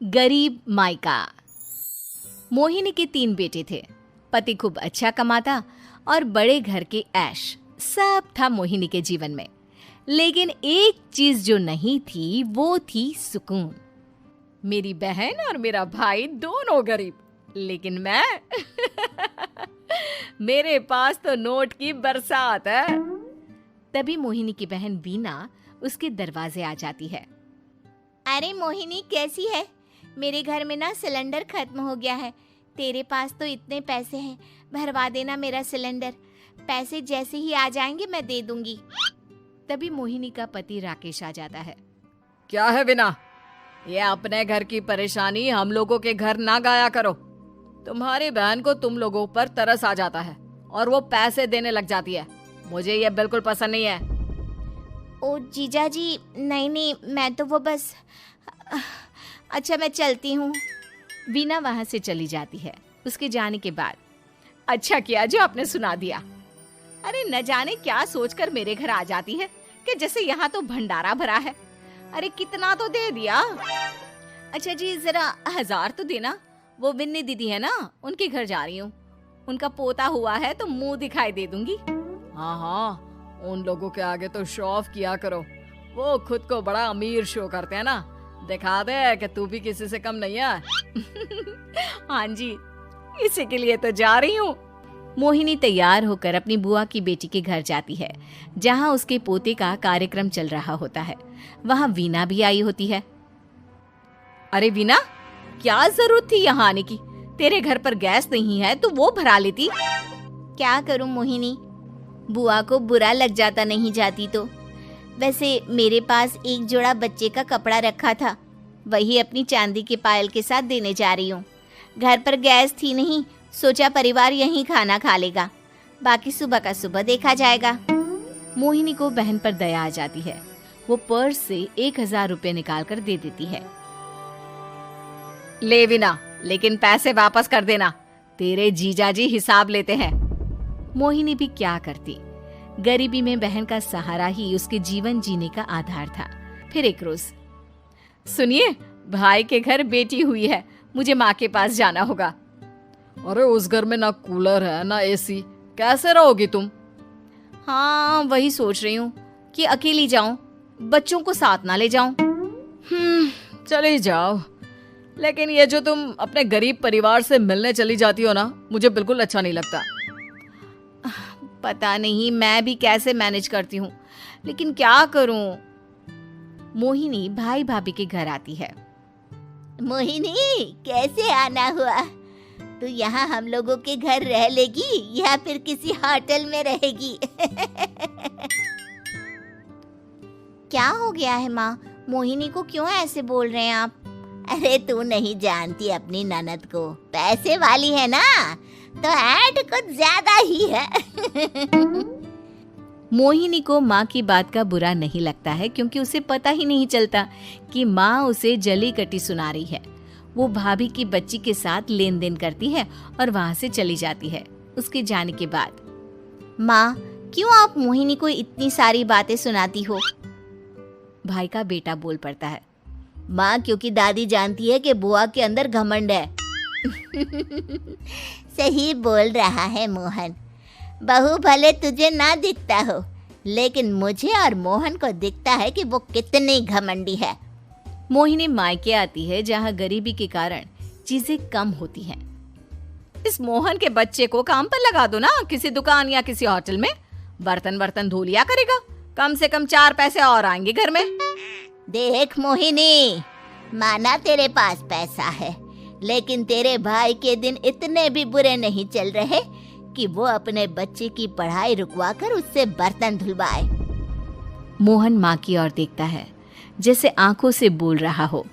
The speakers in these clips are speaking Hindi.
गरीब मायका। मोहिनी के 3 बेटे थे। पति खूब अच्छा कमाता और बड़े घर के ऐश सब था मोहिनी के जीवन में। लेकिन एक चीज जो नहीं थी वो थी सुकून। मेरी बहन और मेरा भाई दोनों गरीब, लेकिन मैं मेरे पास तो नोट की बरसात है। तभी मोहिनी की बहन बीना उसके दरवाजे आ जाती है। अरे मोहिनी, कैसी है? मेरे घर में ना सिलेंडर खत्म हो गया है। तेरे पास तो इतने पैसे हैं, भरवा देना मेरा सिलेंडर। पैसे जैसे ही आ जाएंगे मैं दे दूंगी। तभी मोहिनी का पति राकेश आ जाता है। क्या है बिना, ये अपने घर की परेशानी हम लोगों के घर ना गाया करो। तुम्हारी बहन को तुम लोगों पर तरस आ जाता है और वो पैसे देने लग जाती है। मुझे ये बिल्कुल पसंद नहीं है। ओ जीजा जी, नहीं, मैं तो वो बस अच्छा, मैं चलती हूँ। वीना वहां से चली जाती है। उसके जाने के बाद अच्छा किया जो आपने सुना दिया। अरे न जाने क्या सोचकर मेरे घर आ जाती है कि जैसे यहाँ तो भंडारा भरा है। अरे कितना तो दे दिया। अच्छा जी, जरा 1000 तो देना। वो बिन्नी दीदी है ना, उनके घर जा रही हूँ। उनका पोता हुआ है तो मुंह दिखाई दे दूंगी। हाँ, उन लोगों के आगे तो शो ऑफ किया करो। वो खुद को बड़ा अमीर शो करते हैं ना, दिखा दे कि तू भी किसी से कम नहीं है। हाँ जी, इसी के लिए तो जा रही हूँ। मोहिनी तैयार होकर अपनी बुआ की बेटी के घर जाती है, जहाँ उसके पोते का कार्यक्रम चल रहा होता है। वहाँ वीना भी आई होती है। अरे वीना, क्या जरूरत थी यहाँ आने की? तेरे घर पर गैस नहीं है तो वो भरा लेती। क्या करूँ मोहिनी, बुआ को बुरा लग जाता नहीं जाती तो। वैसे मेरे पास एक जोड़ा बच्चे का कपड़ा रखा था, वही अपनी चांदी के पायल के साथ देने जा रही हूँ। घर पर गैस थी नहीं, सोचा परिवार यहीं खाना खा लेगा, बाकी सुबह का सुबह देखा जाएगा। मोहिनी को बहन पर दया आ जाती है। वो पर्स से 1000 रुपए निकाल कर दे देती है। ले बिना, लेकिन पैसे वापस कर देना, तेरे जीजाजी हिसाब लेते हैं। मोहिनी भी क्या करती, गरीबी में बहन का सहारा ही उसके जीवन जीने का आधार था। फिर एक रोज, सुनिए, भाई के घर बेटी हुई है, मुझे माँ के पास जाना होगा। अरे उस घर में ना कूलर है ना एसी, कैसे रहोगी तुम? हाँ, वही सोच रही हूँ कि अकेली जाऊं, बच्चों को साथ ना ले जाऊं। चली जाओ, लेकिन ये जो तुम अपने गरीब परिवार से मिलने चली जाती हो ना, मुझे बिल्कुल अच्छा नहीं लगता। पता नहीं मैं भी कैसे मैनेज करती हूँ, लेकिन क्या करूँ। मोहिनी भाई भाभी के घर आती है। मोहिनी, कैसे आना हुआ? तू यहाँ हम लोगों के घर रह लेगी या फिर किसी होटल में रहेगी? क्या हो गया है माँ, मोहिनी को क्यों ऐसे बोल रहे हैं आप? अरे तू नहीं जानती अपनी ननद को, पैसे वाली है ना, तो ऐड कुछ ज्यादा ही है। मोहिनी को माँ की बात का बुरा नहीं लगता है, क्योंकि उसे पता ही नहीं चलता कि माँ उसे जली कटी सुना रही है। वो भाभी की बच्ची के साथ लेन देन करती है और वहाँ से चली जाती है। उसके जाने के बाद, माँ, क्यों आप मोहिनी को इतनी सारी बातें सुनाती हो? भाई का बेटा बोल पड़ता है। माँ, क्योंकि दादी जानती है कि बुआ के अंदर घमंड है। सही बोल रहा है मोहन, बहू भले तुझे ना दिखता हो, लेकिन मुझे और मोहन को दिखता है कि वो कितनी घमंडी है। मोहिनी मायके आती है, जहाँ गरीबी के कारण चीजें कम होती हैं। इस मोहन के बच्चे को काम पर लगा दो ना, किसी दुकान या किसी होटल में। बर्तन धो लिया करेगा, कम से कम 4 पैसे और आएंगे घर में। देख मोहिनी, माना तेरे पास पैसा है, लेकिन तेरे भाई के दिन इतने भी बुरे नहीं चल रहे कि वो अपने बच्चे की पढ़ाई रुकवा कर उससे बर्तन धुलवाए। मोहन माँ की ओर देखता है, जैसे आंखों से बोल रहा हो,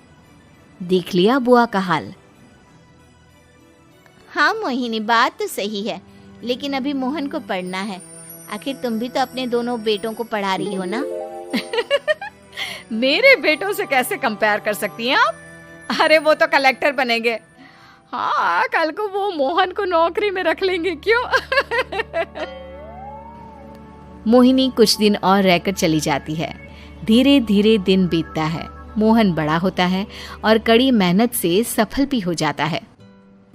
देख लिया बुआ का हाल। हाँ मोहिनी, बात तो सही है, लेकिन अभी मोहन को पढ़ना है। आखिर तुम भी तो अपने दोनों बेटों को पढ़ा रही हो ना। मेरे बेटों से कैसे कंपेयर कर सकती हैं आप? अरे वो तो कलेक्टर बनेंगे। हाँ, कल को वो मोहन को नौकरी में रख लेंगे, क्यों? मोहिनी कुछ दिन और रहकर चली जाती है। धीरे धीरे दिन बीतता है मोहन बड़ा होता है और कड़ी मेहनत से सफल भी हो जाता है।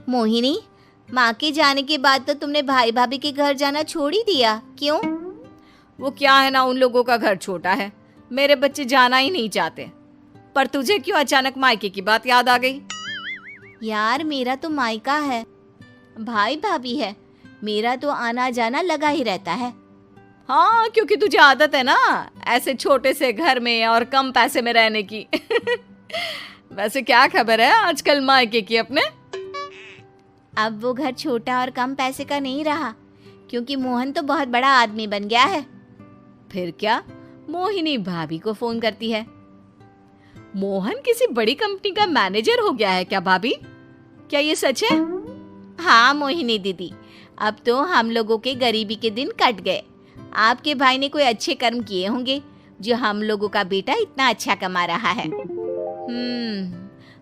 मोहिनी, माँ के जाने के बाद तो तुमने भाई भाभी के घर जाना छोड़ ही दिया, क्यों? वो क्या है ना, उन लोगों का घर छोटा है, मेरे बच्चे जाना ही नहीं चाहते। पर तुझे क्यों अचानक मायके की बात याद आ गई? यार, मेरा तो मायका है, भाई भाभी है, मेरा तो आना जाना लगा ही रहता है। हाँ, क्योंकि तुझे आदत है ना ऐसे छोटे से घर में और कम पैसे में रहने की। वैसे क्या खबर है आजकल मायके की अपने? अब वो घर छोटा और कम पैसे का नहीं रहा, क्योंकि मोहन तो बहुत बड़ा आदमी बन गया है। फिर क्या? मोहिनी भाभी को फोन करती है। मोहन किसी बड़ी कंपनी का मैनेजर हो गया है क्या भाभी? क्या ये सच है? हाँ मोहिनी दीदी, अब तो हम लोगों के गरीबी के दिन कट गए। आपके भाई ने कोई अच्छे कर्म किए होंगे जो हम लोगों का बेटा इतना अच्छा कमा रहा है।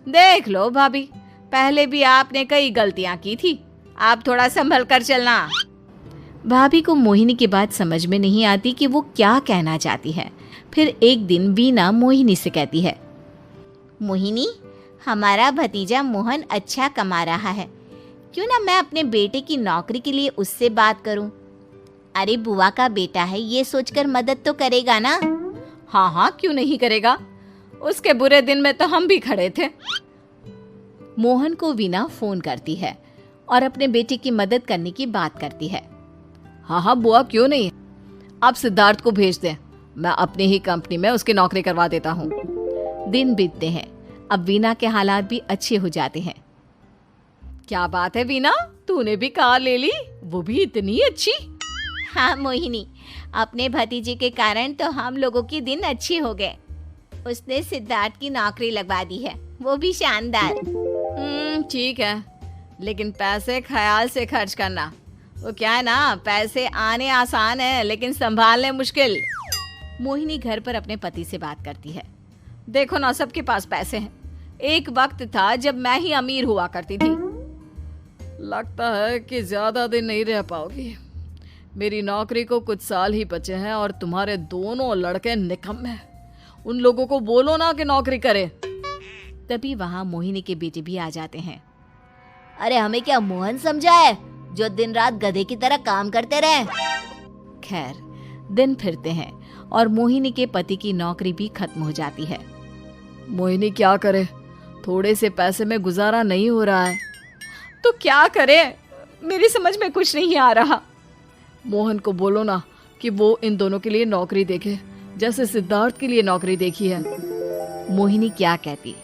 देख लो भाभी, पहले भी आपने कई गलतियां की थी, आप थोड़ा संभल कर चलना। भाभी को मोहिनी की बात समझ में नहीं आती कि वो क्या कहना चाहती है। फिर एक दिन वीना मोहिनी से कहती है, मोहिनी, हमारा भतीजा मोहन अच्छा कमा रहा है, क्यों ना मैं अपने बेटे की नौकरी के लिए उससे बात करूं? अरे बुआ का बेटा है, ये सोचकर मदद तो करेगा ना? हाँ हाँ, क्यों नहीं करेगा, उसके बुरे दिन में तो हम भी खड़े थे। मोहन को वीना फोन करती है और अपने बेटे की मदद करने की बात करती है। हाँ हाँ बुआ, क्यों नहीं, आप सिद्धार्थ को भेज दें, मैं अपनी ही कंपनी में उसकी नौकरी करवा देता हूँ। दिन बीतते हैं, अब वीना के हालात भी अच्छे हो जाते हैं। क्या बात है वीना, तूने भी कार ले ली, वो भी इतनी अच्छी? हाँ मोहिनी, अपने भतीजे के कारण तो हम लोगों की दिन अच्छे हो गए। उसने सिद्धार्थ की नौकरी लगवा दी है, वो भी शानदार। ठीक है, लेकिन पैसे ख्याल से खर्च करना। वो क्या है ना, पैसे आने आसान है लेकिन संभालने मुश्किल। मोहिनी घर पर अपने पति से बात करती है। देखो ना, सबके पास पैसे हैं, एक वक्त था जब मैं ही अमीर हुआ करती थी। लगता है कि ज्यादा दिन नहीं रह पाओगी, मेरी नौकरी को कुछ साल ही बचे हैं और तुम्हारे दोनों लड़के निकम्मे हैं। उन लोगों को बोलो ना कि नौकरी करे। तभी वहाँ मोहिनी के बेटे भी आ जाते हैं। अरे हमें क्या मोहन समझा है जो दिन रात गधे की तरह काम करते रहे? खैर, दिन फिरते हैं और मोहिनी के पति की नौकरी भी खत्म हो जाती है। मोहिनी क्या करे, थोड़े से पैसे में गुजारा नहीं हो रहा है। तो क्या करे, मेरी समझ में कुछ नहीं आ रहा। मोहन को बोलो ना कि वो इन दोनों के लिए नौकरी देखे, जैसे सिद्धार्थ के लिए नौकरी देखी है। मोहिनी क्या कहती,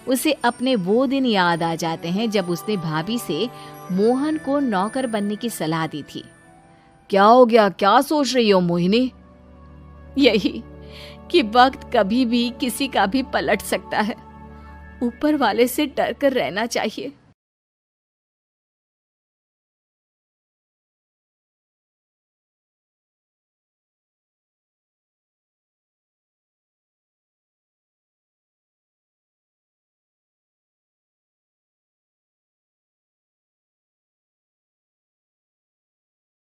उसे अपने वो दिन याद आ जाते हैं जब उसने भाभी से मोहन को नौकर बनने की सलाह दी थी। क्या हो गया, क्या सोच रही हो मोहिनी? यही कि वक्त कभी भी किसी का भी पलट सकता है, ऊपर वाले से डर कर रहना चाहिए।